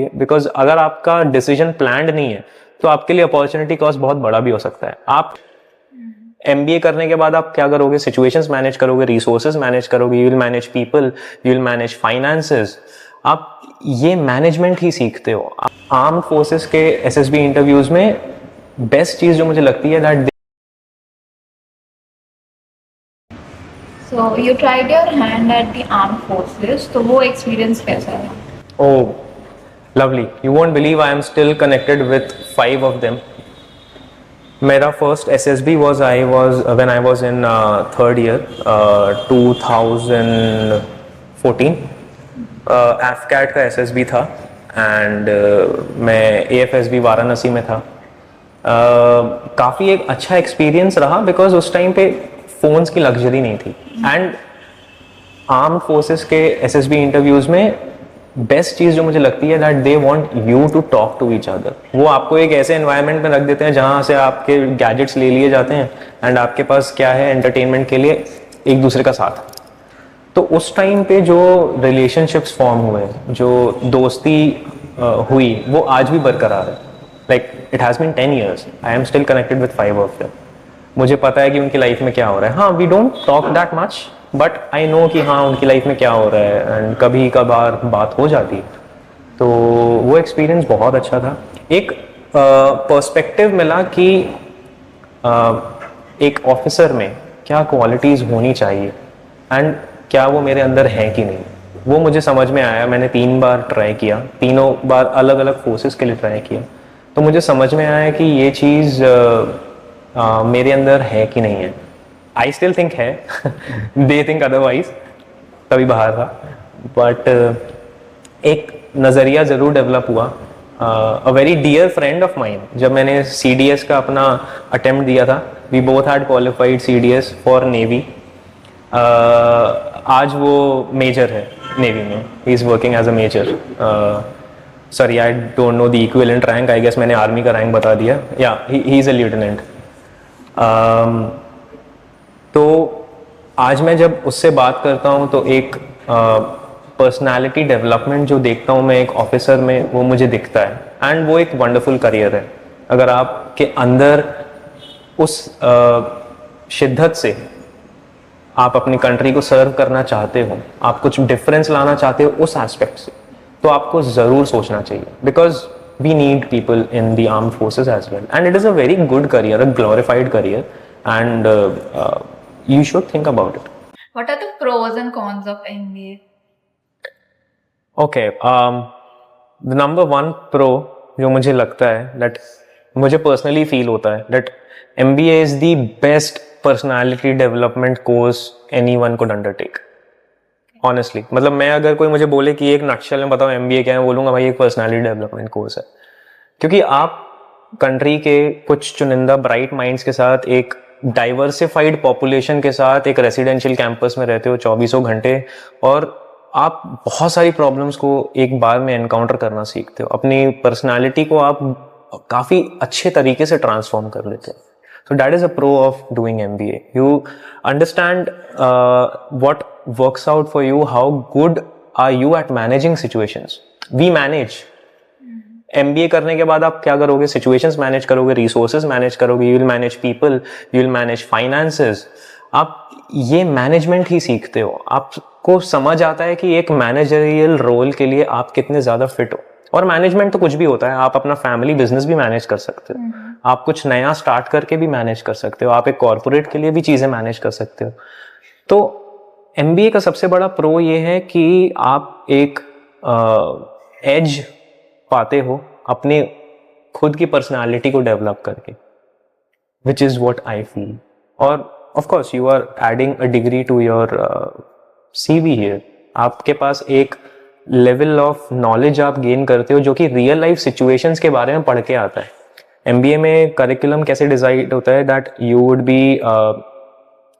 लिए, बिकॉज अगर आपका डिसीजन प्लान्ड नहीं है तो आपके लिए अपॉर्चुनिटी कॉस्ट बहुत बड़ा भी हो सकता है. आप MBA करने के बाद आप क्या करोगे? सिचुएशंस मैनेज करोगे, रिसोर्सेज मैनेज करोगे, you will manage people, you will manage finances. आप ये मैनेजमेंट ही सीखते हो. आर्म फोर्सेस के SSB इंटरव्यूज में बेस्ट चीज जो मुझे लगती है that So you tried your hand at the armed forces, तो वो एक्सपीरियंस कैसा है? oh lovely, you won't believe I am still connected with 5 of them. मेरा first SSB was when I was in third year 2014. AFCAT का SSB था and मैं AFSB Varanasi में था. काफ़ी एक अच्छा एक्सपीरियंस रहा बिकॉज उस टाइम पे फ़ोन्स की लग्जरी नहीं थी. एंड आर्म्ड फोर्सेस के SSB इंटरव्यूज़ में बेस्ट चीज़ जो मुझे लगती है that they want you to talk to each other. वो आपको एक ऐसे एनवायरनमेंट में रख देते हैं जहाँ से आपके गैजेट्स ले लिए जाते हैं एंड आपके पास क्या है एंटरटेनमेंट के लिए एक दूसरे का साथ. तो उस टाइम पे जो रिलेशनशिप्स फॉर्म हुए, जो दोस्ती हुई, वो आज भी बरकरार है. Like it has been 10 years. I am still connected with 5 of them. मुझे पता है कि उनकी लाइफ में क्या हो रहा है. हाँ, we don't talk that much but I know कि हाँ उनकी लाइफ में क्या हो रहा है एंड कभी कभार बात हो जाती है. तो वो एक्सपीरियंस बहुत अच्छा था. एक पर्सपेक्टिव मिला कि एक ऑफिसर में क्या क्वालिटीज़ होनी चाहिए एंड क्या वो मेरे अंदर है कि नहीं. वो मुझे समझ में आया. मैंने 3 बार ट्राई किया, तीनों बार अलग अलग फोर्सेस के लिए ट्राई किया. तो मुझे समझ में आया कि ये चीज़ मेरे अंदर है कि नहीं है. आई स्टिल थिंक है दे थिंक अदरवाइज, तभी बाहर था. बट एक नज़रिया ज़रूर डेवलप हुआ. A very dear friend of mine, जब मैंने CDS का अपना अटेम्प्ट दिया था, we both had qualified CDS for navy. आज वो मेजर है नेवी में. He is working as a major. Sorry, I don't know the equivalent rank. I guess मैंने आर्मी का रैंक बता दिया. या ही इज़ अ लेफ्टिनेंट. तो आज मैं जब उससे बात करता हूँ तो एक पर्सनालिटी डेवलपमेंट जो देखता हूँ मैं एक ऑफिसर में, वो मुझे दिखता है. एंड वो एक वंडरफुल करियर है. अगर आपके अंदर उस शिद्दत से आप अपनी कंट्री को सर्व करना चाहते हो, आप कुछ डिफरेंस लाना चाहते हो उस एस्पेक्ट से, तो आपको ज़रूर सोचना चाहिए. Because we need people in the armed forces as well, and it is a very good career, a glorified career, and you should think about it. What are the pros and cons of MBA? Okay, the number one pro जो मुझे लगता है, that मुझे personally feel होता है, that MBA is the best personality development course anyone could undertake. Honestly, मतलब मैं अगर कोई मुझे बोले कि एक नक्शल में बताओ MBA क्या है, बोलूँगा भाई एक पर्सनालिटी डेवलपमेंट कोर्स है. क्योंकि आप कंट्री के कुछ चुनिंदा ब्राइट माइंड्स के साथ, एक डाइवर्सिफाइड पॉपुलेशन के साथ एक रेसिडेंशियल कैंपस में रहते हो 24 घंटे, और आप बहुत सारी प्रॉब्लम्स को एक बार में एनकाउंटर करना सीखते हो. अपनी पर्सनालिटी को आप काफ़ी अच्छे तरीके से ट्रांसफॉर्म कर लेते हो. So that is a pro of doing MBA. You understand what works out for you. How good are you at managing situations? We manage. MBA करने के बाद आप क्या करोगे? Situations मैनेज करोगे, resources मैनेज करोगे, you will manage people, you will manage finances. आप ये मैनेजमेंट ही सीखते हो. आपको समझ आता है कि एक मैनेजरियल रोल के लिए आप कितने ज़्यादा फिट हो. और मैनेजमेंट तो कुछ भी होता है. आप अपना फैमिली बिजनेस भी मैनेज कर सकते हो, आप कुछ नया स्टार्ट करके भी मैनेज कर सकते हो, आप एक कॉर्पोरेट के लिए भी चीज़ें मैनेज कर सकते हो. तो MBA का सबसे बड़ा प्रो ये है कि आप एक एज पाते हो अपनी खुद की पर्सनालिटी को डेवलप करके, which is what I feel. और of course you are adding a degree to your CV here. आपके पास एक लेवल ऑफ नॉलेज आप गेन करते हो जो कि रियल लाइफ सिचुएशंस के बारे में पढ़ के आता है. MBA में करिकुलम कैसे डिजाइन होता है, that you would be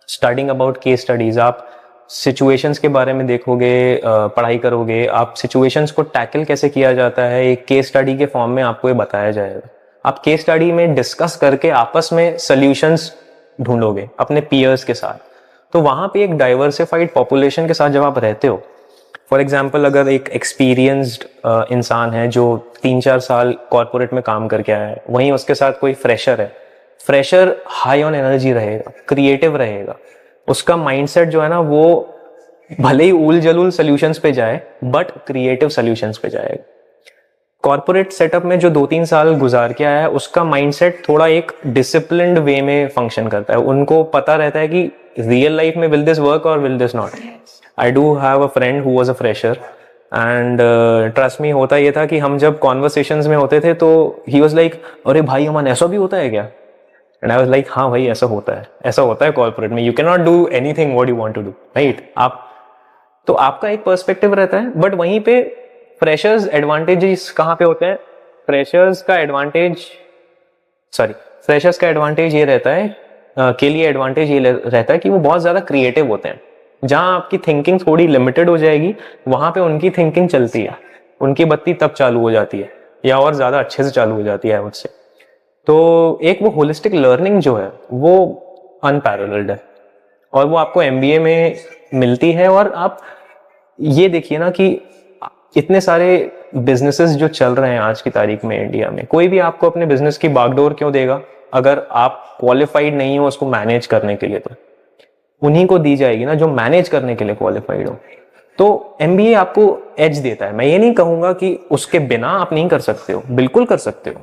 studying about case studies. आप सिचुएशंस के बारे में देखोगे, पढ़ाई करोगे, आप सिचुएशंस को टैकल कैसे किया जाता है एक केस स्टडी के फॉर्म में आपको ये बताया जाएगा. आप केस स्टडी में डिस्कस करके आपस में सॉल्यूशंस ढूंढोगे अपने पीयर्स के साथ. तो वहाँ पे एक डाइवर्सिफाइड पॉपुलेशन के साथ जब आप रहते हो फॉर एग्जाम्पल अगर एक एक्सपीरियंस्ड इंसान है जो 3-4 साल कॉर्पोरेट में काम करके आया है, वहीं उसके साथ कोई फ्रेशर है, फ्रेशर हाई ऑन एनर्जी रहेगा, क्रिएटिव रहेगा, उसका माइंडसेट जो है ना वो भले ही ऊल जलूल सॉल्यूशंस पे जाए बट क्रिएटिव सॉल्यूशंस पे जाएगा। कॉर्पोरेट सेटअप में जो 2-3 साल गुजार के आया है उसका माइंडसेट थोड़ा एक डिसिप्लिन्ड वे में फंक्शन करता है। उनको पता रहता है कि रियल लाइफ में विल दिस वर्क और will this not. I do have a friend who was a fresher and trust me, होता ये था कि हम जब कॉन्वर्सेशंस में होते थे तो ही वाज लाइक, अरे भाई अमन ऐसा भी होता है क्या? एंड आई वाज लाइक, हाँ भाई ऐसा होता है कॉर्पोरेट में। You can not do anything what you want to do, right? तो आपका एक पर्सपेक्टिव रहता है, बट वहीं पे फ्रेशर्स एडवांटेजेस कहाँ पे होते हैं? फ्रेशर्स का एडवांटेज ये रहता है के लिए एडवांटेज ये रहता है कि वो बहुत ज्यादा क्रिएटिव होते हैं। जहां आपकी थिंकिंग थोड़ी लिमिटेड हो जाएगी वहां पे उनकी थिंकिंग चलती है, उनकी बत्ती तब चालू हो जाती है या और ज्यादा अच्छे से चालू हो जाती है मुझसे। तो एक वो होलिस्टिक लर्निंग जो है वो अनपैरेलल्ड है और वो आपको एमबीए में मिलती है। और आप ये देखिए ना कि इतने सारे बिजनेसेस जो चल रहे हैं आज की तारीख में इंडिया में, कोई भी आपको अपने बिजनेस की बागडोर क्यों देगा अगर आप क्वालिफाइड नहीं हो उसको मैनेज करने के लिए? तो उन्हीं को दी जाएगी ना जो मैनेज करने के लिए क्वालिफाइड हो। तो एमबीए आपको एज देता है। मैं ये नहीं कहूंगा कि उसके बिना आप नहीं कर सकते हो, बिल्कुल कर सकते हो,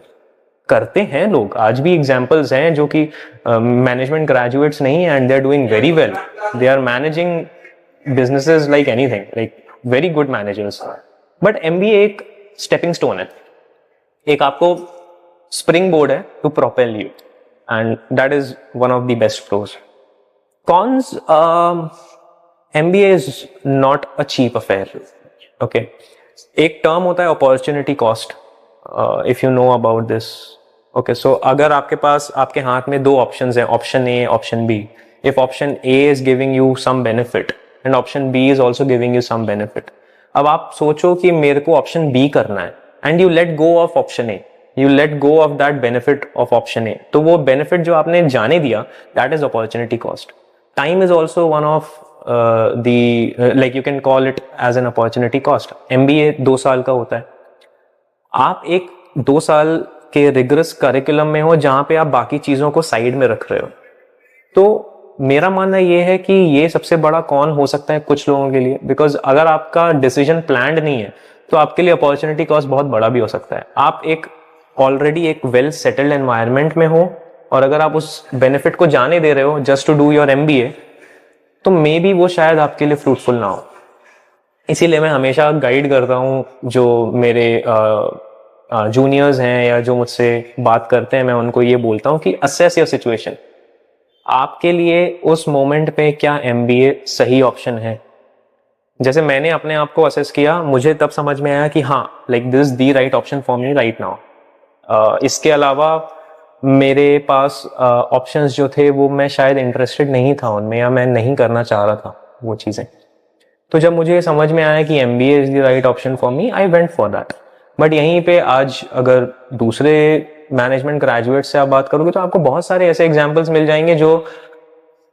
करते हैं लोग। आज भी एग्जांपल्स हैं जो कि मैनेजमेंट ग्रेजुएट्स नहीं है and they are doing very well, they are managing businesses like anything, like very good managers. But MBA एक स्टेपिंग स्टोन है, एक आपको स्प्रिंग बोर्ड है to propel you and that is one of the best pros. Cons, MBA is not a cheap affair, okay? एक term होता है opportunity cost, if you know about this, okay? So अगर आपके पास, आपके हाथ में दो ऑप्शंस हैं, option A, option B, if option A is giving you some benefit and option B is also giving you some benefit, अब आप सोचो कि मेरे को ऑप्शन बी करना है and you let go of option A, you let go of that benefit of option A, तो वो बेनिफिट जो आपने जाने दिया that is opportunity cost. Time is also one of like you can call it as an opportunity cost. MBA 2 साल का होता है, आप एक 2 साल के रिगरस करिकुलम में हो जहां पे आप बाकी चीजों को साइड में रख रहे हो। तो मेरा मानना ये है कि ये सबसे बड़ा कॉन हो सकता है कुछ लोगों के लिए, बिकॉज अगर आपका डिसीजन प्लान्ड नहीं है तो आपके लिए अपॉर्चुनिटी कॉस्ट बहुत बड़ा भी हो सकता है। आप एक ऑलरेडी एक वेल सेटल्ड एनवायरनमेंट में हो और अगर आप उस बेनिफिट को जाने दे रहे हो just to do your MBA, तो मे बी वो शायद आपके लिए फ्रूटफुल ना हो। इसीलिए मैं हमेशा गाइड करता हूँ जो मेरे जूनियर्स हैं या जो मुझसे बात करते हैं, मैं उनको ये बोलता हूँ कि असेस योर सिचुएशन, आपके लिए उस मोमेंट पे क्या MBA सही ऑप्शन है। जैसे मैंने अपने आप को असेस किया, मुझे तब समझ में आया कि हाँ, like this the right option for me right now. इसके अलावा मेरे पास ऑप्शंस जो थे वो मैं शायद इंटरेस्टेड नहीं था उनमें, या मैं नहीं करना चाह रहा था वो चीज़ें। तो जब मुझे समझ में आया कि MBA is the right option for me, I went for that. But यहीं पे आज अगर दूसरे मैनेजमेंट ग्रेजुएट से आप बात करोगे तो आपको बहुत सारे ऐसे एग्जाम्पल्स मिल जाएंगे जो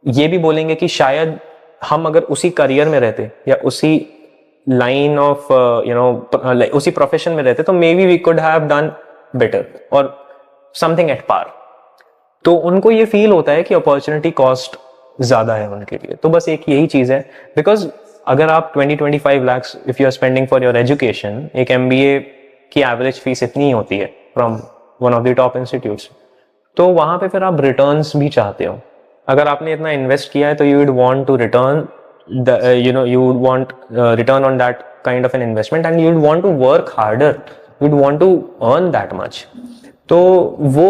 ये भी बोलेंगे कि शायद हम अगर उसी करियर में रहते या उसी लाइन ऑफ उसी प्रोफेशन में रहते तो maybe we could have done better और समथिंग एट पार। तो उनको ये फील होता है कि अपॉर्चुनिटी कॉस्ट ज्यादा है उनके लिए। तो बस एक यही चीज है, बिकॉज अगर आप 20-25 lakhs if you are spending for your education, एक MBA की एवरेज फीस इतनी ही होती है from one of the top institutes, तो वहां पे फिर आप रिटर्न्स भी चाहते हो। अगर आपने इतना इन्वेस्ट किया है तो you would want to return you would want return on that kind of an investment and you would want to work harder, you would want to earn that much. तो वो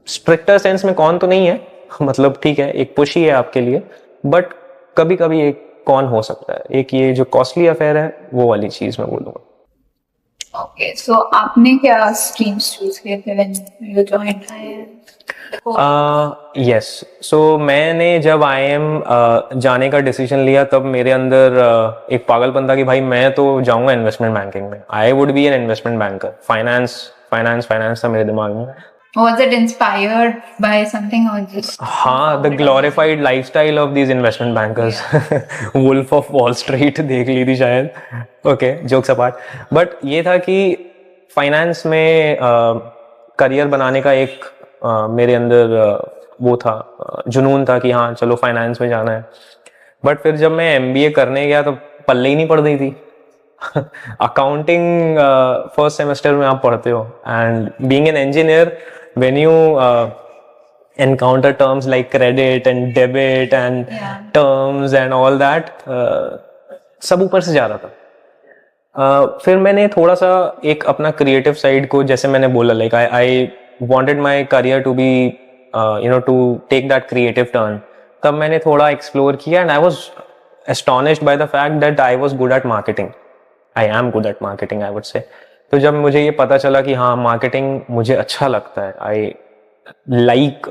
स्ट्रिक्टर सेंस में कौन तो नहीं है, मतलब ठीक है एक पुश ही है आपके लिए, बट कभी कभी एक कौन हो सकता है। एक ये जो कॉस्टली अफेयर है वो वाली चीज मैं बोलूंगा। ओके, सो आपने क्या स्ट्रीम्स चूज किए थे when you joined IIM? Yes, so मैंने जब IIM जाने का डिसीजन लिया तब मेरे अंदर एक पागलपन था कि भाई मैं तो जाऊंगा इन्वेस्टमेंट बैंकिंग में, I would be an investment banker. Finance था मेरे दिमाग में। Was it inspired by something or just? हाँ, the glorified lifestyle of these investment bankers. Wolf of Wall Street देख ली थी शायद. Okay, jokes apart. But ये था कि फाइनेंस में करियर बनाने का एक मेरे अंदर वो था, जुनून था कि हाँ चलो फाइनेंस में जाना है. बट फिर जब मैं एमबीए करने गया तो पल्ले ही नहीं पड़ रही थी. अकाउंटिंग फर्स्ट सेमेस्टर में आप पढ़ते हो, and being an engineer when you encounter terms like credit and debit and terms and all that, सब ऊपर से जा रहा था. फिर मैंने थोड़ा सा एक अपना क्रिएटिव साइड को, जैसे मैंने बोला, like I wanted my career to be to take that creative turn. तब मैंने थोड़ा एक्सप्लोर किया and I was astonished by the fact that I was good at marketing. I am good at marketing, I would say. तो जब मुझे ये पता चला कि हाँ मार्केटिंग मुझे अच्छा लगता है, I like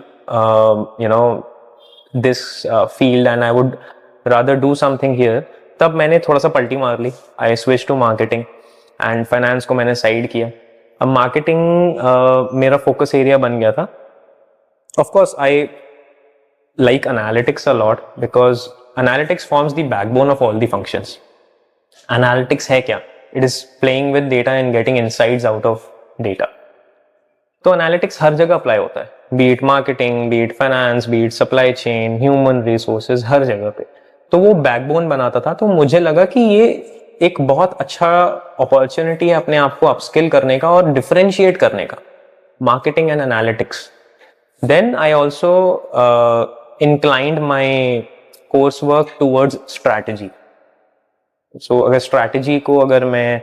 this field and I would rather do something here, तब मैंने थोड़ा सा पलटी मार ली. I switched to marketing and finance को मैंने साइड किया. अब मार्केटिंग मेरा फोकस एरिया बन गया था. Of course I like analytics a lot because analytics forms the backbone of all the functions. Analytics है क्या? It is playing with data and getting insights out of data. तो analytics हर जगह apply होता है, be it marketing, be it finance, be it supply chain, human resources, हर जगह पे. तो वो बैकबोन बनाता था. तो मुझे लगा कि ये एक बहुत अच्छा अपॉर्चुनिटी है अपने आप को अपस्किल करने का और डिफरेंशिएट करने का, marketing and analytics. Then I also inclined my course work towards strategy. So अगर स्ट्रैटेजी को अगर मैं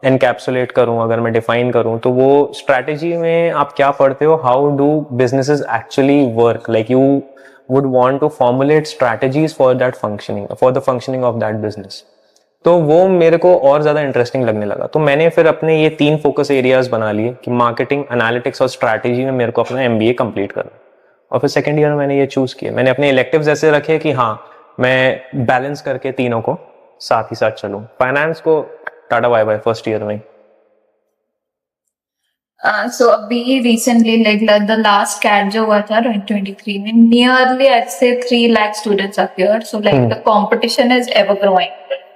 एनकैप्सुलेट करूं, अगर मैं डिफाइन करूं, तो वो स्ट्रैटेजी में आप क्या पढ़ते हो, how do businesses actually work, like you would want to formulate strategies for that functioning, for the functioning of that business. तो वो मेरे को और ज्यादा इंटरेस्टिंग लगने लगा. तो मैंने फिर अपने ये 3 फोकस एरियाज बना लिए कि मार्केटिंग, एनालिटिक्स और स्ट्रैटेजी में मेरे को अपना एमबीए कंप्लीट करना. और फिर सेकेंड ईयर में मैंने ये चूज किया. मैंने अपने इलेक्टिव्स ऐसे रखे कि हाँ मैं बैलेंस करके तीनों को साथ ही साथ चलूं. फाइनेंस को tata bye bye first year में. So अभी recently like the last CAT जो हुआ था 2023 में, nearly I'd say 3 lakh students appeared. So like the competition is ever growing.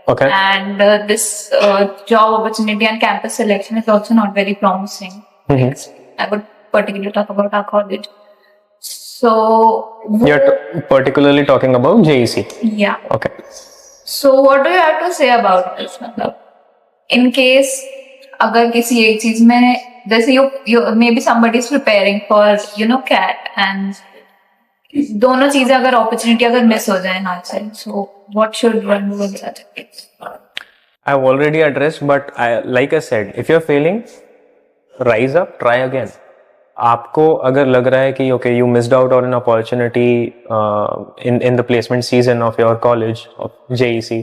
Okay. And this job opportunity and campus selection is also not very promising. Like, I would particularly talk about our college. So you're particularly talking about JEC. Yeah. Okay. So what do you have to say about this? मतलब in case अगर किसी एक चीज में, जैसे you maybe somebody is preparing for CAT and दोनों चीजें अगर opportunity अगर miss हो जाए हाथ से, so what should one do in such a case? I've already addressed, but like I said, if you're failing, rise up, try again. आपको अगर लग रहा है कि okay, you missed out on an opportunity in the placement season of your college of JEC,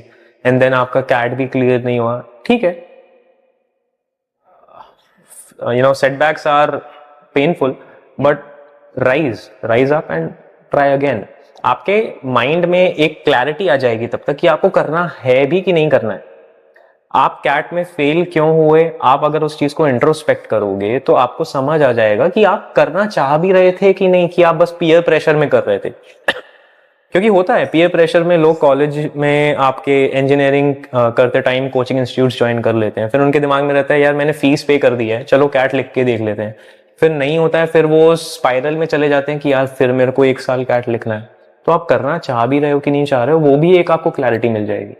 and then आपका CAT भी clear नहीं हुआ, ठीक है. Setbacks are painful, but rise up and try again. आपके माइंड में एक क्लैरिटी आ जाएगी तब तक कि आपको करना है भी कि नहीं करना है. आप कैट में फेल क्यों हुए, आप अगर उस चीज को इंट्रोस्पेक्ट करोगे तो आपको समझ आ जाएगा कि आप करना चाह भी रहे थे कि नहीं, कि आप बस पीयर प्रेशर में कर रहे थे. क्योंकि होता है पीयर प्रेशर में, लोग कॉलेज में आपके इंजीनियरिंग करते टाइम कोचिंग इंस्टीट्यूट्स ज्वाइन कर लेते हैं, फिर उनके दिमाग में रहता है यार मैंने फीस पे कर दी है, चलो कैट लिख के देख लेते हैं. फिर नहीं होता है, फिर वो स्पाइरल में चले जाते हैं कि यार फिर मेरे को 1 साल कैट लिखना है. तो आप करना चाह भी रहे हो कि नहीं चाह रहे हो, वो भी एक आपको क्लैरिटी मिल जाएगी.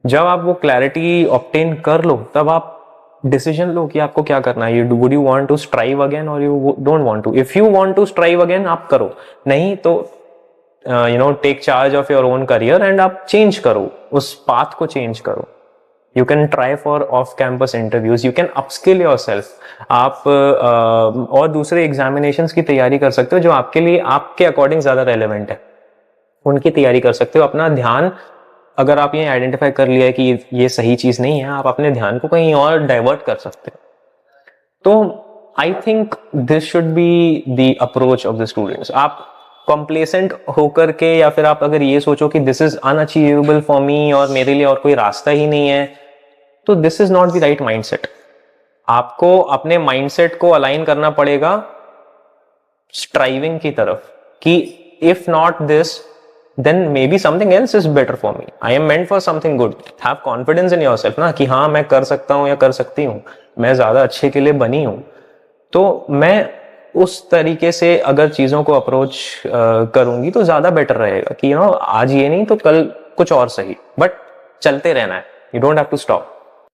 जब आप वो क्लैरिटी ऑब्टेन कर लो तब आप डिसीजन लो कि आपको क्या करना है. Would you want to strive again और you don't want to. If you want to strive again आप करो, नहीं तो take charge of your own career and आप चेंज करो, उस पाथ को चेंज करो. You can try for off campus interviews, you can upskill yourself. आप और दूसरे एग्जामिनेशंस की तैयारी कर सकते हो जो आपके लिए आपके अकॉर्डिंग ज्यादा रेलेवेंट है, उनकी तैयारी कर सकते हो. अपना ध्यान, अगर आप ये आइडेंटिफाई कर लिया है कि ये सही चीज नहीं है, आप अपने ध्यान को कहीं और डाइवर्ट कर सकते हो. तो I think this should be the approach of the students. आप कॉम्प्लेसेंट होकर के, या फिर आप अगर ये सोचो कि this is unachievable for me और मेरे लिए और कोई रास्ता ही नहीं है, तो this is not the right mindset. आपको अपने माइंडसेट को अलाइन करना पड़ेगा स्ट्राइविंग की तरफ कि if not this then maybe something else is better for me. I am meant for something good. Have confidence in yourself ना कि हाँ मैं कर सकता हूँ या कर सकती हूँ, मैं ज्यादा अच्छे के लिए बनी हूँ. तो मैं उस तरीके से अगर चीजों को अप्रोच करूंगी तो ज्यादा बेटर रहेगा कि आज ये नहीं तो कल कुछ और सही, बट चलते रहना है. You don't have to stop.